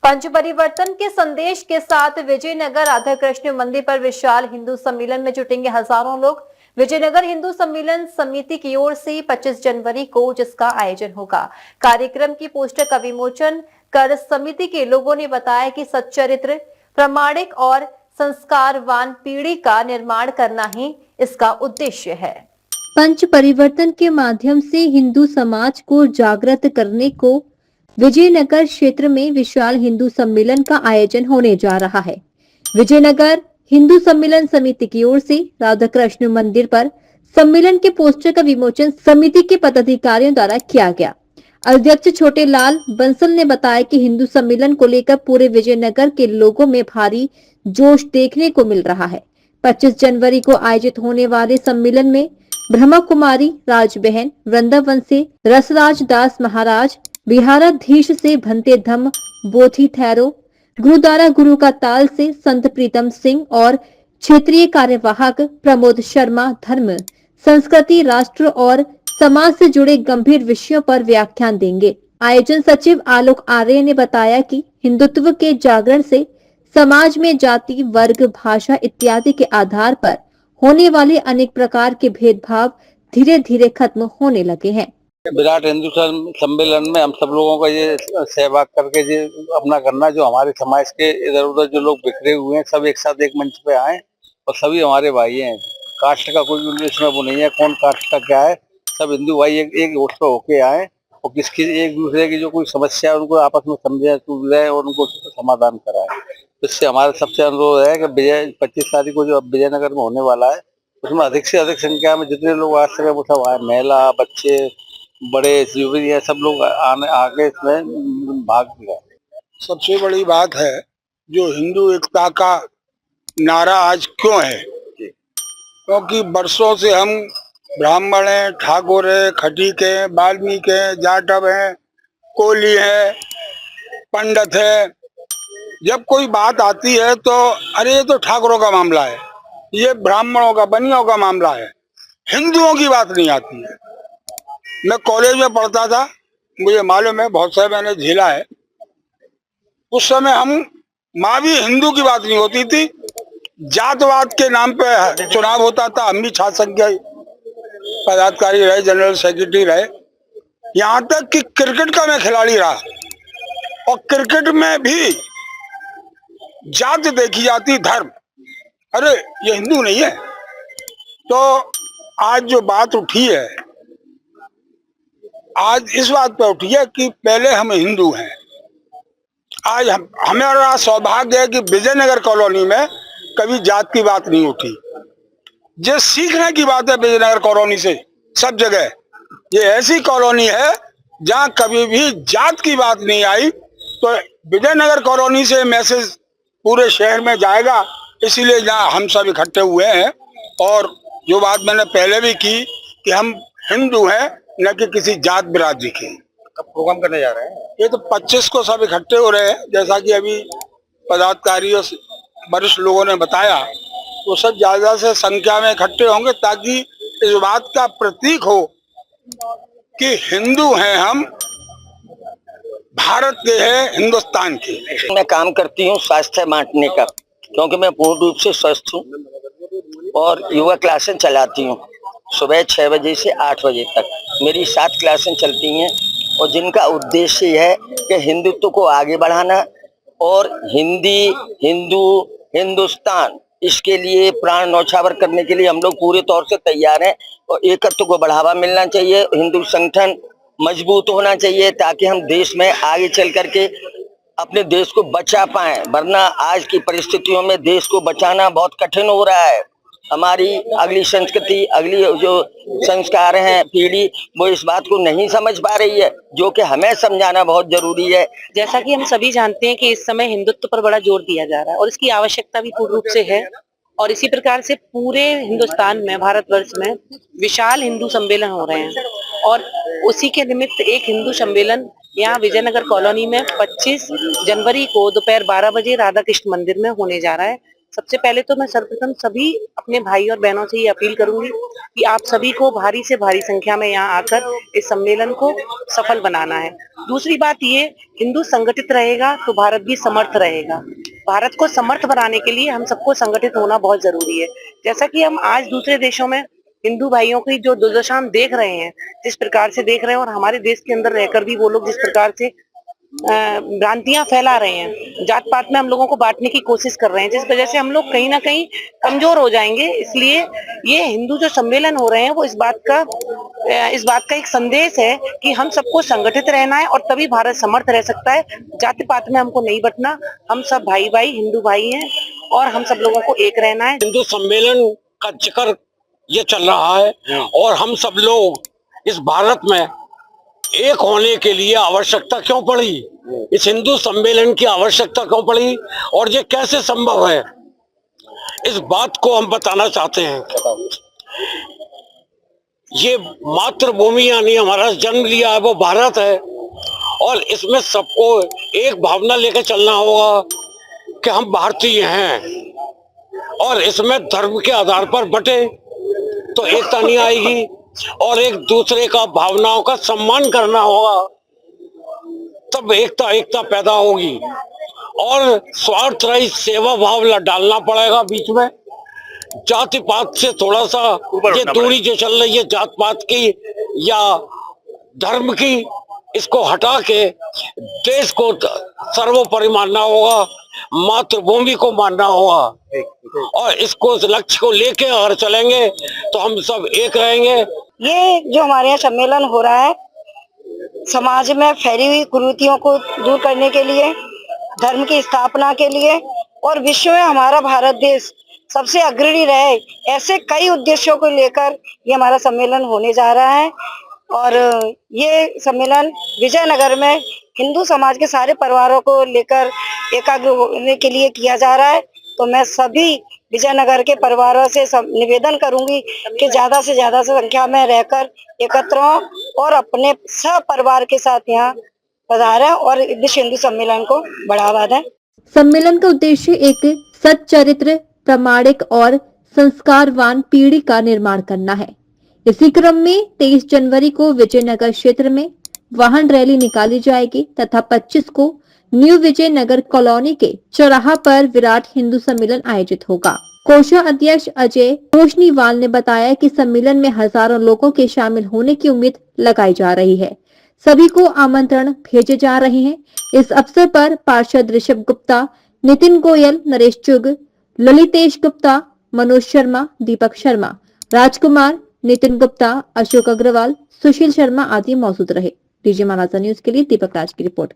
पंच परिवर्तन के संदेश के साथ विजयनगर राधा कृष्ण मंदिर पर विशाल हिंदू सम्मेलन में जुटेंगे हजारों लोग। विजयनगर हिंदू सम्मेलन समिति की ओर से 25 जनवरी को जिसका आयोजन होगा। कार्यक्रम की पोस्टर का विमोचन कर समिति के लोगों ने बताया कि सच्चरित्र, प्रामाणिक और संस्कारवान पीढ़ी का निर्माण करना ही इसका उद्देश्य है। पंच परिवर्तन के माध्यम से हिंदू समाज को जागृत करने को विजयनगर क्षेत्र में विशाल हिंदू सम्मेलन का आयोजन होने जा रहा है। विजयनगर हिंदू सम्मेलन समिति की ओर से राधा कृष्ण मंदिर पर सम्मेलन के पोस्टर का विमोचन समिति के पदाधिकारियों द्वारा किया गया। अध्यक्ष छोटे लाल बंसल ने बताया कि हिंदू सम्मेलन को लेकर पूरे विजयनगर के लोगों में भारी जोश देखने को मिल रहा है। 25 जनवरी को आयोजित होने वाले सम्मेलन में ब्रह्मा कुमारी राजबहन, वृंदावन से रसराज दास महाराज, विहाराधीश से भंते धम्म बोधि थैरो, गुरुद्वारा गुरु का ताल से संत प्रीतम सिंह और क्षेत्रीय कार्यवाहक प्रमोद शर्मा धर्म, संस्कृति, राष्ट्र और समाज से जुड़े गंभीर विषयों पर व्याख्यान देंगे। आयोजन सचिव आलोक आर्य ने बताया कि हिंदुत्व के जागरण से समाज में जाति, वर्ग, भाषा इत्यादि के आधार पर होने वाले अनेक प्रकार के भेदभाव धीरे धीरे खत्म होने लगे हैं। विराट हिंदू सम्मेलन में हम सब लोगों का ये सहभाग करके ये अपना करना, जो हमारे समाज के इधर उधर जो लोग बिखरे हुए हैं सब एक साथ एक मंच पे आए और सभी हमारे भाई हैं। कास्ट का कोई इसमें वो नहीं है, कौन कास्ट का क्या है, सब हिंदू भाई एक वोट पे होके आए और किसकी एक दूसरे की जो कोई समस्या है उनको आपस में समझे, सुलझाए और उनको समाधान कराए। इससे हमारा सबसे अनुरोध है कि 25 तारीख को जो विजयनगर में होने वाला है उसमें अधिक से अधिक संख्या में जितने लोग आ सके वो सब आए, महिला, बच्चे, बड़े, युवा, सब लोग आगे इसमें भाग लिया। सबसे बड़ी बात है जो हिंदू एकता का नारा आज क्यों है, क्योंकि बरसों से हम ब्राह्मण हैं, ठाकुर है, खटीक है, वाल्मीकि है, जाटव है, कोली है, पंडित है। जब कोई बात आती है तो अरे ये तो ठाकुरों का मामला है, ये ब्राह्मणों का, बनियों का मामला है, हिंदुओं की बात नहीं आती है। मैं कॉलेज में पढ़ता था, मुझे मालूम है, बहुत सारे मैंने झेला है। उस समय हम माँ भी हिंदू की बात नहीं होती थी, जातवाद के नाम पे चुनाव होता था। हम भी छात्र संघ पदाधिकारी रहे, जनरल सेक्रेटरी रहे, यहाँ तक कि क्रिकेट का मैं खिलाड़ी रहा और क्रिकेट में भी जात देखी जाती, धर्म। अरे ये हिंदू नहीं है। तो आज जो बात उठी है, आज इस बात पर उठी है कि पहले हम हिंदू हैं। आज हमारा सौभाग्य है कि विजयनगर कॉलोनी में कभी जात की बात नहीं उठी। ये सीखने की बात है विजयनगर कॉलोनी से, सब जगह। ये ऐसी कॉलोनी है जहाँ कभी भी जात की बात नहीं आई। तो विजयनगर कॉलोनी से मैसेज पूरे शहर में जाएगा, इसीलिए यहाँ हम सब इकट्ठे हुए हैं। और जो बात मैंने पहले भी की कि हम हिंदू हैं, न कि किसी जात बिरादरी के। कब प्रोग्राम करने जा रहे हैं? ये तो 25 को सब इकट्ठे हो रहे हैं, जैसा कि अभी पदाधिकारियों वरिष्ठ लोगों ने बताया। वो सब ज्यादा से संख्या में इकट्ठे होंगे ताकि इस बात का प्रतीक हो कि हिंदू हैं हम, भारत के हैं, हिंदुस्तान के। मैं काम करती हूँ स्वास्थ्य बांटने का, क्योंकि मैं पूर्ण रूप से स्वस्थ हूँ और योगा क्लासें चलाती हूँ। सुबह 6 बजे से 8 बजे तक मेरी 7 क्लासें चलती हैं और जिनका उद्देश्य है कि हिंदुत्व को आगे बढ़ाना और हिंदी, हिंदू, हिंदुस्तान, इसके लिए प्राण न्यौछावर करने के लिए हम लोग पूरे तौर से तैयार हैं। और एकत्व को बढ़ावा मिलना चाहिए, हिंदू संगठन मजबूत होना चाहिए ताकि हम देश में आगे चल करके अपने देश को बचा पाएं। वरना आज की परिस्थितियों में देश को बचाना बहुत कठिन हो रहा है। हमारी अगली संस्कृति, अगली जो संस्कार हैं पीढ़ी, वो इस बात को नहीं समझ पा रही है, जो कि हमें समझाना बहुत जरूरी है। जैसा कि हम सभी जानते हैं कि इस समय हिंदुत्व पर बड़ा जोर दिया जा रहा है और इसकी आवश्यकता भी पूर्ण रूप से है। और इसी प्रकार से पूरे हिंदुस्तान में, भारतवर्ष में विशाल हिंदू सम्मेलन हो रहे हैं और उसी के निमित्त एक हिंदू सम्मेलन यहाँ विजयनगर कॉलोनी में 25 जनवरी को दोपहर 12 बजे राधा कृष्ण मंदिर में होने जा रहा है। सबसे पहले तो मैं सर्वप्रथम सभी अपने भाई और बहनों से ये अपील करूंगी कि आप सभी को भारी से भारी संख्या में यहाँ आकर इस सम्मेलन को सफल बनाना है। दूसरी बात ये, हिंदू संगठित रहेगा तो भारत भी समर्थ रहेगा। भारत को समर्थ बनाने के लिए हम सबको संगठित होना बहुत जरूरी है। जैसा कि हम आज दूसरे देशों में हिंदू भाइयों की जो दुर्दशा हम देख रहे हैं, जिस प्रकार से देख रहे हैं, और हमारे देश के अंदर रहकर भी वो लोग जिस प्रकार से भ्रांतियां फैला रहे हैं, जात पात में हम लोगों को बांटने की कोशिश कर रहे हैं, जिस वजह से हम लोग कहीं ना कहीं कमजोर हो जाएंगे। इसलिए ये हिंदू जो सम्मेलन हो रहे हैं वो इस बात का एक संदेश है कि हम सबको संगठित रहना है और तभी भारत समर्थ रह सकता है। जाति पात में हमको नहीं बंटना, हम सब भाई भाई हिंदू भाई हैं और हम सब लोगों को एक रहना है। हिंदू सम्मेलन का जिक्र ये चल रहा है और हम सब लोग इस भारत में एक होने के लिए आवश्यकता क्यों पड़ी, इस हिंदू सम्मेलन की आवश्यकता क्यों पड़ी और ये कैसे संभव है, इस बात को हम बताना चाहते हैं। ये मातृभूमि यानी हमारा जन्म लिया है वो भारत है और इसमें सबको एक भावना लेकर चलना होगा कि हम भारतीय हैं और इसमें धर्म के आधार पर बटे तो एकता नहीं आएगी और एक दूसरे का भावनाओं का सम्मान करना होगा, तब एकता पैदा होगी और स्वार्थ रहित सेवा भाव डालना पड़ेगा बीच में। जाति पात से थोड़ा सा ये दूरी जो चल रही है जात पात की या धर्म की, इसको हटा के देश को सर्वोपरि मानना होगा, मातृभूमि को मानना होगा और इसको लक्ष्य को लेके अगर चलेंगे तो हम सब एक रहेंगे। ये जो हमारे यहाँ सम्मेलन हो रहा है, समाज में फैली हुई कुरीतियों को दूर करने के लिए, धर्म की स्थापना के लिए और विश्व में हमारा भारत देश सबसे अग्रणी रहे, ऐसे कई उद्देश्यों को लेकर ये हमारा सम्मेलन होने जा रहा है। और ये सम्मेलन विजयनगर में हिंदू समाज के सारे परिवारों को लेकर एकाग्र होने के लिए किया जा रहा है। तो मैं सभी विजयनगर के परिवारों से निवेदन करूंगी कि ज्यादा से ज्यादा संख्या में रहकर एकत्र हों और अपने सब परिवार के साथ यहाँ पधारें और विश्व हिंदू सम्मेलन को बढ़ावा दें। सम्मेलन का उद्देश्य एक सच्चरित्र, प्रामाणिक और संस्कारवान पीढ़ी का निर्माण करना है। इसी क्रम में 23 जनवरी को विजयनगर क्षेत्र में वाहन रैली निकाली जाएगी तथा 25 को न्यू विजयनगर कॉलोनी के चौराहा पर विराट हिंदू सम्मेलन आयोजित होगा। कोषाध्यक्ष अजय रोशनीवाल ने बताया कि सम्मेलन में हजारों लोगों के शामिल होने की उम्मीद लगाई जा रही है। सभी को आमंत्रण भेजे जा रहे हैं। इस अवसर पर पार्षद ऋषभ गुप्ता, नितिन गोयल, नरेश चुग, ललितेश गुप्ता, मनोज शर्मा, दीपक शर्मा, राजकुमार, नितिन गुप्ता, अशोक अग्रवाल, सुशील शर्मा आदि मौजूद रहे। डीजे महाराजा न्यूज के लिए दीपक राज की रिपोर्ट।